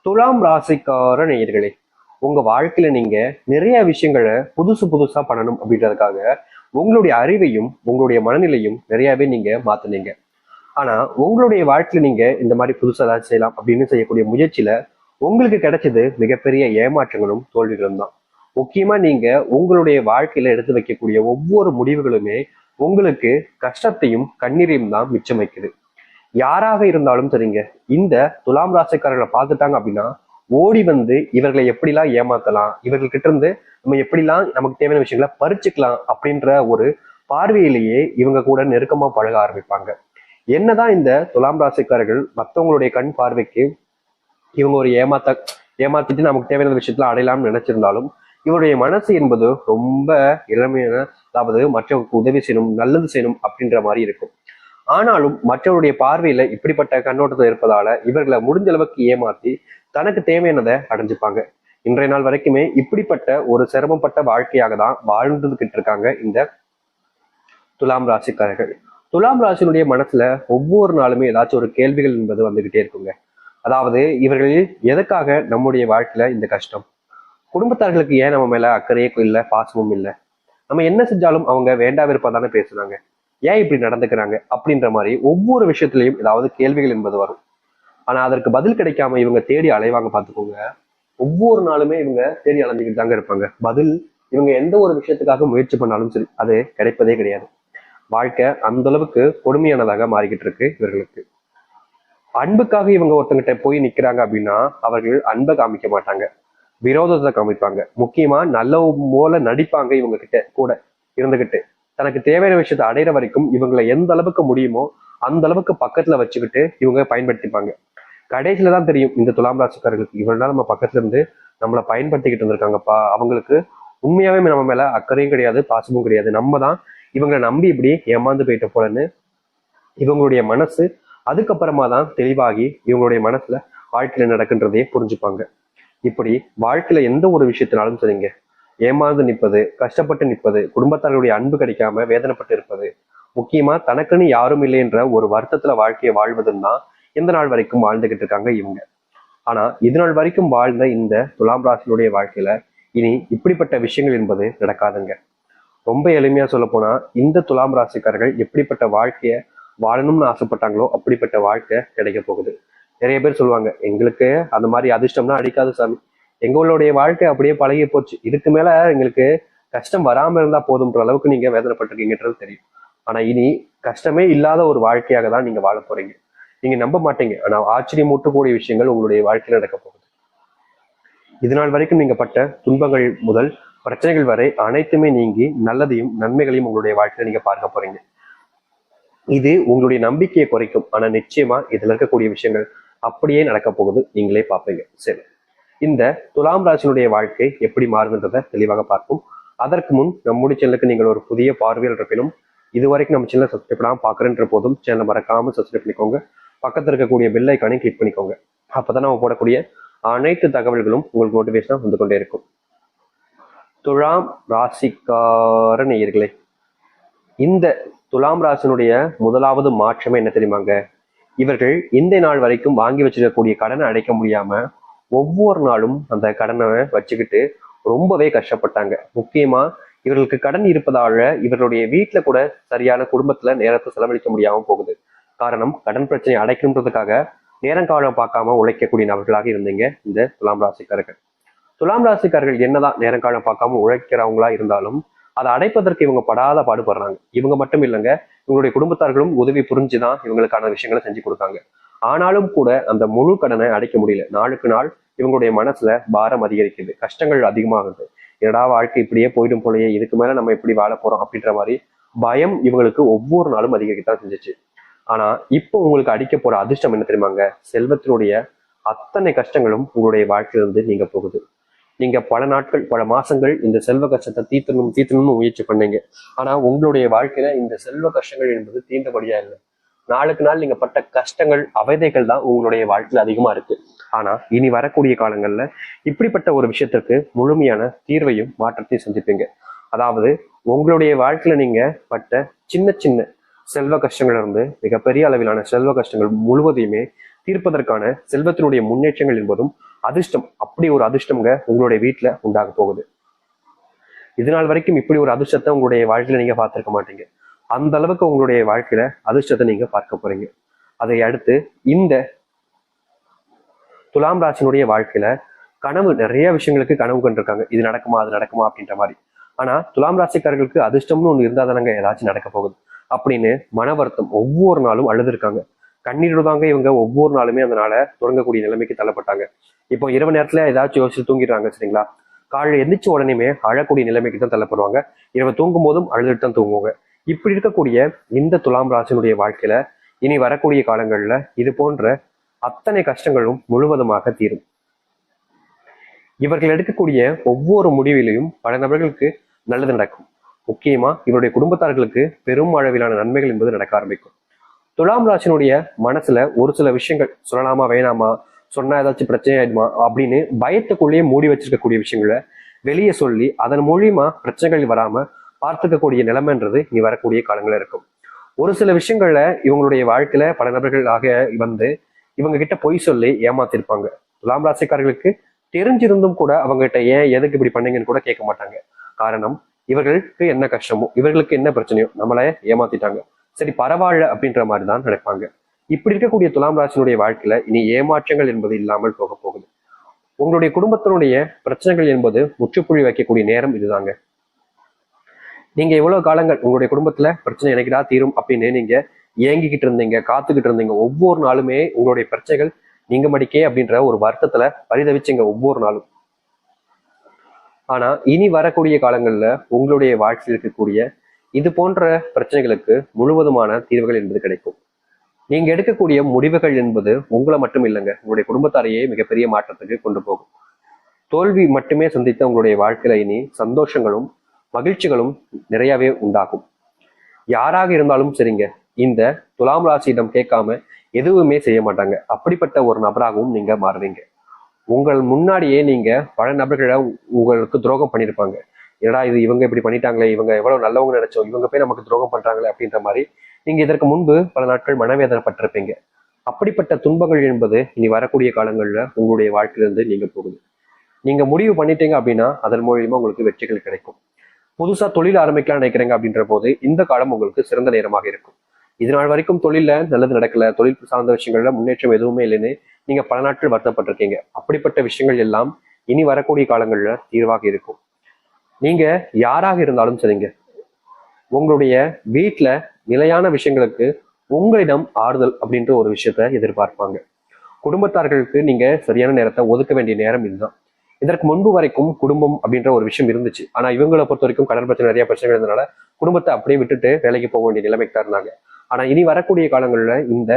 துலாம் ராசிக்கார நேயர்களே, உங்க வாழ்க்கையில நீங்க நிறைய விஷயங்களை புதுசு புதுசா பண்ணணும் அப்படின்றதுக்காக உங்களுடைய அறிவையும் உங்களுடைய மனநிலையும் நிறையவே நீங்க மாத்துனீங்க. ஆனா உங்களுடைய வாழ்க்கையில நீங்க இந்த மாதிரி புதுசா ஏதாவது செய்யலாம் அப்படின்னு செய்யக்கூடிய முயற்சியில உங்களுக்கு கிடைச்சது மிகப்பெரிய ஏமாற்றங்களும் தோல்விகளும் தான். முக்கியமா நீங்க உங்களுடைய வாழ்க்கையில எடுத்து வைக்கக்கூடிய ஒவ்வொரு முடிவுகளுமே உங்களுக்கு கஷ்டத்தையும் கண்ணீரையும் தான் மிச்சம் வைக்குது. யாராக இருந்தாலும் சரிங்க, இந்த துலாம் ராசிக்காரர்களை பார்த்துட்டாங்க அப்படின்னா ஓடி வந்து இவர்களை எப்படிலாம் ஏமாத்தலாம், இவர்கள் கிட்ட இருந்து நம்ம எப்படிலாம் நமக்கு தேவையான விஷயங்களை பறிச்சுக்கலாம் அப்படின்ற ஒரு பார்வையிலேயே இவங்க கூட நெருக்கமா பழக ஆரம்பிப்பாங்க. என்னதான் இந்த துலாம் ராசிக்காரர்கள் மற்றவங்களுடைய கண் பார்வைக்கு இவங்க ஒரு ஏமாத்திட்டு நமக்கு தேவையான விஷயத்துல அடையலாம்னு நினைச்சிருந்தாலும் இவருடைய மனசு என்பது ரொம்ப இளமையான, அதாவது மற்றவங்களுக்கு உதவி செய்யணும், நல்லது செய்யணும் அப்படின்ற மாதிரி இருக்கும். ஆனாலும் மற்றவருடைய பார்வையில இப்படிப்பட்ட கண்ணோட்டத்தில் இருப்பதால இவர்களை முடிஞ்ச அளவுக்கு ஏமாத்தி தனக்கு தேவையானதை அடைஞ்சுப்பாங்க. இன்றைய நாள் வரைக்குமே இப்படிப்பட்ட ஒரு சிரமப்பட்ட வாழ்க்கையாக தான் வாழ்ந்துகிட்டு இருக்காங்க இந்த துலாம் ராசிக்காரர்கள். துலாம் ராசினுடைய மனசுல ஒவ்வொரு நாளுமே ஏதாச்சும் ஒரு கேள்விகள் என்பது வந்துகிட்டே இருக்குங்க. அதாவது இவர்கள் எதுக்காக நம்முடைய வாழ்க்கையில இந்த கஷ்டம், குடும்பத்தார்களுக்கு ஏன் நம்ம மேல அக்கறையே இல்லை, பாசமும் இல்லை, நம்ம என்ன செஞ்சாலும் அவங்க வேண்டா விருப்பம் பேசுனாங்க, ஏன் இப்படி நடந்துக்கிறாங்க அப்படின்ற மாதிரி ஒவ்வொரு விஷயத்திலையும் ஏதாவது கேள்விகள் என்பது வரும். ஆனா அதற்கு பதில் கிடைக்காம இவங்க தேடி அலைவாங்க பார்த்துக்கோங்க. ஒவ்வொரு நாளுமே இவங்க தேடி அலைஞ்சுக்கிட்டு தாங்க இருப்பாங்க. பதில் இவங்க எந்த ஒரு விஷயத்துக்காக முயற்சி பண்ணாலும் சரி அது கிடைப்பதே கிடையாது. வாழ்க்கை அந்த அளவுக்கு கொடுமையானதாக மாறிக்கிட்டு இருக்கு இவர்களுக்கு. அன்புக்காக இவங்க ஒருத்தங்கிட்ட போய் நிக்கிறாங்க அப்படின்னா அவர்கள் அன்பை காமிக்க மாட்டாங்க, விரோதத்தை காமிப்பாங்க. முக்கியமா நல்ல போல நடிப்பாங்க. இவங்க கிட்ட கூட இருந்துகிட்டு தனக்கு தேவையான விஷயத்தை அடையிற வரைக்கும் இவங்களை எந்த அளவுக்கு முடியுமோ அந்த அளவுக்கு பக்கத்துல வச்சுக்கிட்டு இவங்க பயன்படுத்திப்பாங்க. கடைசியில தான் தெரியும் இந்த துலாம் ராசிக்காரர்களுக்கு இவ்வளவு நாள் நம்ம பக்கத்துல இருந்து நம்மளை பயன்படுத்திக்கிட்டு இருந்திருக்காங்கப்பா, அவங்களுக்கு உண்மையாவே நம்ம மேல அக்கறையும் கிடையாது, பாசமும் கிடையாது, நம்ம தான் இவங்களை நம்பி இப்படி ஏமாந்து போயிட்ட போலன்னு இவங்களுடைய மனசு அதுக்கப்புறமா தான் தெளிவாகி இவங்களுடைய மனசுல வாழ்க்கையில நடக்குன்றதையே புரிஞ்சுப்பாங்க. இப்படி வாழ்க்கையில எந்த ஒரு விஷயத்தினாலும் சரிங்க, ஏமாந்து நிற்பது, கஷ்டப்பட்டு நிற்பது, குடும்பத்தார்களுடைய அன்பு கிடைக்காம வேதனைப்பட்டு இருப்பது, முக்கியமா தனக்குன்னு யாரும் இல்லை என்ற ஒரு வருத்தத்துல வாழ்க்கையை வாழ்வதுன்னு தான் எந்த நாள் வரைக்கும் வாழ்ந்துகிட்டு இருக்காங்க இவங்க. ஆனா இது நாள் வரைக்கும் வாழ்ந்த இந்த துலாம் ராசினுடைய வாழ்க்கையில இனி இப்படிப்பட்ட விஷயங்கள் என்பது நடக்காதுங்க. ரொம்ப எளிமையா சொல்ல போனா இந்த துலாம் ராசிக்காரர்கள் எப்படிப்பட்ட வாழ்க்கைய வாழணும்னு ஆசைப்பட்டாங்களோ அப்படிப்பட்ட வாழ்க்கை கிடைக்க போகுது. நிறைய பேர் சொல்லுவாங்க, எங்களுக்கு அந்த மாதிரி அதிர்ஷ்டம்னா அடிக்காது சாமி, எங்களுடைய வாழ்க்கை அப்படியே பழகி போச்சு, இதுக்கு மேல எங்களுக்கு கஷ்டம் வராம இருந்தா போதும்ன்ற அளவுக்கு நீங்க வேதனைப்பட்டிருக்கீங்கன்றது தெரியும். ஆனா இனி கஷ்டமே இல்லாத ஒரு வாழ்க்கையாக தான் நீங்க வாழ போறீங்க. நீங்க நம்ப மாட்டீங்க, ஆனா ஆச்சரியமூட்டக்கூடிய விஷயங்கள் உங்களுடைய வாழ்க்கையில நடக்க போகுது. இது நாள் வரைக்கும் நீங்க பட்ட துன்பங்கள் முதல் பிரச்சனைகள் வரை அனைத்துமே நீங்கி நல்லதையும் நன்மைகளையும் உங்களுடைய வாழ்க்கையில நீங்க பார்க்க போறீங்க. இது உங்களுடைய நம்பிக்கையை குறைக்கும், ஆனா நிச்சயமா இதுல இருக்கக்கூடிய விஷயங்கள் அப்படியே நடக்க போகுது, நீங்களே பார்ப்பீங்க. சரி, இந்த துலாம் ராசினுடைய வாழ்க்கை எப்படி மாறுகின்றத தெளிவாக பார்ப்போம். அதற்கு முன் நம்முடைய சேனலுக்கு நீங்கள் ஒரு புதிய பார்வையில் இருப்பினும் இதுவரைக்கும் நம்ம சேனலை சப்ஸ்கிரைப் பண்ணாமல் பார்க்குறேன்ற போதும் சேனலை மறக்காம சப்ஸ்கிரைப் பண்ணிக்கோங்க. பக்கத்தில் இருக்கக்கூடிய பெல் ஐக்கானையும் கிளிக் பண்ணிக்கோங்க. அப்பதான் நம்ம போடக்கூடிய அனைத்து தகவல்களும் உங்களுக்கு நோட்டிஃபிகேஷனா வந்து கொண்டே இருக்கும். துலாம் ராசிக்கார நேயர்களே, இந்த துலாம் ராசினுடைய முதலாவது மாற்றமே என்ன தெரியுமாங்க? இவர்கள் இந்த நாள் வரைக்கும் வாங்கி வச்சிருக்கக்கூடிய கடனை அடைக்க முடியாம ஒவ்வொரு நாளும் அந்த கடனை வச்சுக்கிட்டு ரொம்பவே கஷ்டப்பட்டாங்க. முக்கியமா இவர்களுக்கு கடன் இருப்பதால இவர்களுடைய வீட்டுல கூட சரியான குடும்பத்துல நேரத்தை செலவழிக்க முடியாம போகுது. காரணம், கடன் பிரச்சனை அடைக்கணுன்றதுக்காக நேரங்காலம் பார்க்காம உழைக்கக்கூடிய நபர்களாக இருந்தீங்க இந்த துலாம் ராசிக்காரர்கள். துலாம் ராசிக்காரர்கள் என்னதான் நேரங்காலம் பார்க்காம உழைக்கிறவங்களா இருந்தாலும் அதை அடைப்பதற்கு இவங்க படாத பாடுபடுறாங்க. இவங்க மட்டும் இல்லைங்க, இவங்களுடைய குடும்பத்தார்களும் உதவி புரிஞ்சுதான் இவங்களுக்கான விஷயங்களை செஞ்சு கொடுத்தாங்க. ஆனாலும் கூட அந்த முழு கடனை அடைக்க முடியல. நாளுக்கு நாள் இவங்களுடைய மனசுல பாரம் அதிகரிக்குது, கஷ்டங்கள் அதிகமாகுது. என்னடா வாழ்க்கை இப்படியே போயிடும் போலயே, இதுக்கு மேல நம்ம எப்படி வாழ போறோம் அப்படின்ற மாதிரி பயம் இவங்களுக்கு ஒவ்வொரு நாளும் அதிகரிக்கத்தான் செஞ்சுச்சு. ஆனா இப்போ உங்களுக்கு அடிக்க போற அதிர்ஷ்டம் என்ன தெரியுமாங்க? செல்வத்தினுடைய அத்தனை கஷ்டங்களும் உங்களுடைய வாழ்க்கையிலிருந்து நீங்க போகுது. நீங்க பல நாட்கள் பல மாசங்கள் இந்த செல்வ கஷ்டத்தை தீர்த்தணும்னு முயற்சி பண்ணீங்க. ஆனா உங்களுடைய வாழ்க்கையில இந்த செல்வ கஷ்டங்கள் என்பது தீர்ந்தபடியா இல்லை. நாளுக்கு நாள் நீங்க பட்ட கஷ்டங்கள் அவதைகள் தான் உங்களுடைய வாழ்க்கையில அதிகமா இருக்கு. ஆனா இனி வரக்கூடிய காலங்கள்ல இப்படிப்பட்ட ஒரு விஷயத்திற்கு முழுமையான தீர்வையும் மாற்றத்தையும் சந்திப்பீங்க. அதாவது உங்களுடைய வாழ்க்கையில நீங்க பட்ட சின்ன சின்ன செல்வ கஷ்டங்கள் இருந்து மிகப்பெரிய அளவிலான செல்வ கஷ்டங்கள் முழுவதையுமே தீர்ப்பதற்கான செல்வத்தினுடைய முன்னேற்றங்கள் என்பதும் அதிர்ஷ்டம், அப்படி ஒரு அதிர்ஷ்டம்ங்க உங்களுடைய வீட்டுல உண்டாக போகுது. இது நாள் வரைக்கும் இப்படி ஒரு அதிர்ஷ்டத்தை உங்களுடைய வாழ்க்கையில நீங்க பார்த்திருக்க மாட்டீங்க. அந்த அளவுக்கு உங்களுடைய வாழ்க்கையில அதிர்ஷ்டத்தை நீங்க பார்க்க போறீங்க. அதை அடுத்து இந்த துலாம் ராசினுடைய வாழ்க்கையில கனவு, நிறைய விஷயங்களுக்கு கனவு கண்டிருக்காங்க. இது நடக்குமா அது நடக்குமா அப்படின்ற மாதிரி. ஆனா துலாம் ராசிக்காரர்களுக்கு அதிர்ஷ்டம்னு ஒண்ணு இருந்தா தானங்க ஏதாச்சும் நடக்க போகுது அப்படின்னு மன வருத்தம் ஒவ்வொரு நாளும் அழுதுருக்காங்க. கண்ணீர் தாங்க இவங்க ஒவ்வொரு நாளுமே அதனால தொடங்கக்கூடிய நிலைமைக்கு தள்ளப்பட்டாங்க. இப்போ இரவு நேரத்துல ஏதாச்சும் யோசிச்சு தூங்கிடுறாங்க சரிங்களா, காலையில் எந்திரிச்ச உடனேயுமே அழக்கூடிய நிலைமைக்கு தான் தள்ளப்படுவாங்க. இரவு தூங்கும் போதும் அழுதுட்டு தான் தூங்குவாங்க. இப்படி இருக்கக்கூடிய இந்த துலாம் ராசினுடைய வாழ்க்கையில இனி வரக்கூடிய காலங்கள்ல இது போன்ற அத்தனை கஷ்டங்களும் முழுவதுமாக தீரும். இவர்கள் எடுக்கக்கூடிய ஒவ்வொரு முடிவிலையும் பல நபர்களுக்கு நல்லது நடக்கும். முக்கியமா இவருடைய குடும்பத்தார்களுக்கு பெரும் அளவிலான நன்மைகள் என்பது நடக்க ஆரம்பிக்கும். துலாம் ராசினுடைய மனசுல ஒரு சில விஷயங்கள் சொல்லலாமா வேணாமா, சொன்னா ஏதாச்சும் பிரச்சனை ஆயிடுமா அப்படின்னு பயத்துக்குள்ளேயே மூடி வச்சிருக்கக்கூடிய விஷயங்களை வெளியே சொல்லி அதன் மூலியமா பிரச்சனைகள் வராம பார்த்துக்கக்கூடிய நிலைமைன்றது இனி வரக்கூடிய காலங்கள் இருக்கும். ஒரு சில விஷயங்கள்ல இவங்களுடைய வாழ்க்கையில பல நபர்களாக வந்து இவங்க கிட்ட பொய் சொல்லி ஏமாத்திருப்பாங்க. துலாம் ராசிக்காரர்களுக்கு தெரிஞ்சிருந்தும் கூட அவங்க கிட்ட ஏன் எதுக்கு இப்படி பண்ணீங்கன்னு கூட கேட்க மாட்டாங்க. காரணம், இவர்களுக்கு என்ன கஷ்டமோ இவர்களுக்கு என்ன பிரச்சனையோ நம்மளை ஏமாத்திட்டாங்க, சரி பரவாயில்ல அப்படின்ற மாதிரி தான் நினைப்பாங்க. இப்படி இருக்கக்கூடிய துலாம் ராசினுடைய வாழ்க்கையில இனி ஏமாற்றங்கள் என்பது இல்லாமல் போக போகுது. உங்களுடைய குடும்பத்தினுடைய பிரச்சனைகள் என்பது முற்றுப்புள்ளி வைக்கக்கூடிய நேரம் இதுதாங்க. நீங்க எவ்வளவு காலங்கள் உங்களுடைய குடும்பத்துல பிரச்சனை எனக்குடா தீரும் அப்படின்னு நீங்க ஏங்கிக்கிட்டு இருந்தீங்க, காத்துக்கிட்டு இருந்தீங்க. ஒவ்வொரு நாளுமே உங்களுடைய பிரச்சனைகள் நீங்க மடிக்கே அப்படின்ற ஒரு வருத்தத்துல பரிதவிச்சுங்க ஒவ்வொரு நாளும். ஆனா இனி வரக்கூடிய காலங்கள்ல உங்களுடைய வாழ்க்கையில் இருக்கக்கூடிய இது போன்ற பிரச்சனைகளுக்கு முழுவதுமான தீர்வுகள் என்பது கிடைக்கும். நீங்க எடுக்கக்கூடிய முடிவுகள் என்பது உங்களை மட்டும் இல்லைங்க, உங்களுடைய குடும்பத்தாரையே மிகப்பெரிய மாற்றத்துக்கு கொண்டு போகும். தோல்வி மட்டுமே சந்தித்த உங்களுடைய வாழ்க்கையில இனி சந்தோஷங்களும் மகிழ்ச்சிகளும் நிறையவே உண்டாகும். யாராக இருந்தாலும் சரிங்க, இந்த துலாம் ராசியிடம் கேட்காம எதுவுமே செய்ய மாட்டாங்க. அப்படிப்பட்ட ஒரு நபராகவும் நீங்க மாறுவீங்க. உங்கள் முன்னாடியே நீங்க பல நபர்களை உங்களுக்கு துரோகம் பண்ணியிருப்பாங்க. ஏடா இது இவங்க இப்படி பண்ணிட்டாங்களே, இவங்க எவ்வளவு நல்லவங்க நினைச்சோம், இவங்க போய் நமக்கு துரோகம் பண்றாங்களே அப்படின்ற மாதிரி நீங்க இதற்கு முன்பு பல நாட்கள் மனவேதனைப்பட்டிருப்பீங்க. அப்படிப்பட்ட துன்பங்கள் என்பது இனி வரக்கூடிய காலங்கள்ல உங்களுடைய வாழ்க்கையிலிருந்து நீங்க போகுது. நீங்க முடிவு பண்ணிட்டீங்க அப்படின்னா அதன் மூலியமா உங்களுக்கு வெற்றிகள் கிடைக்கும். புதுசா தொழில் ஆரம்பிக்கலாம் நினைக்கிறீங்க அப்படின்ற போது இந்த காலம் உங்களுக்கு சிறந்த நேரமாக இருக்கும். இது நாள் வரைக்கும் தொழில நல்லது நடக்கல, தொழில் சார்ந்த விஷயங்கள்ல முன்னேற்றம் எதுவுமே இல்லைன்னு நீங்க பல நாட்கள் வருத்தப்பட்டிருக்கீங்க. அப்படிப்பட்ட விஷயங்கள் எல்லாம் இனி வரக்கூடிய காலங்கள்ல தீர்வாக இருக்கும். நீங்க யாராக இருந்தாலும் சரிங்க, உங்களுடைய வீட்டுல நிலையான விஷயங்களுக்கு உங்களிடம் ஆறுதல் அப்படின்ற ஒரு விஷயத்த எதிர்பார்ப்பாங்க. குடும்பத்தார்களுக்கு நீங்க சரியான நேரத்தை ஒதுக்க வேண்டிய நேரம் இதுதான். இதற்கு முன்பு வரைக்கும் குடும்பம் அப்படின்ற ஒரு விஷயம் இருந்துச்சு. ஆனா இவங்களை பொறுத்த வரைக்கும் கடன் பிரச்சனை, நிறைய பிரச்சனைகள் இருந்தனால குடும்பத்தை அப்படியே விட்டுட்டு வேலைக்கு போக வேண்டிய நிலைமைக்கு தான் இருந்தாங்க. ஆனா இனி வரக்கூடிய காலங்கள்ல இந்த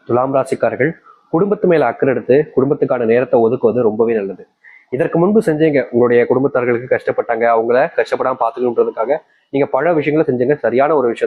துலாம் ராசிக்காரர்கள் குடும்பத்து மேல அக்கறை எடுத்து குடும்பத்துக்கான நேரத்தை ஒதுக்குவது ரொம்பவே நல்லது. இதற்கு முன்பு செஞ்சீங்க, உங்களுடைய குடும்பத்தார்களுக்கு கஷ்டப்பட்டாங்க, அவங்கள கஷ்டப்படாம பாத்துக்கணுன்றதுக்காக நீங்க பல விஷயங்களை செஞ்சீங்க. சரியான ஒரு விஷயம்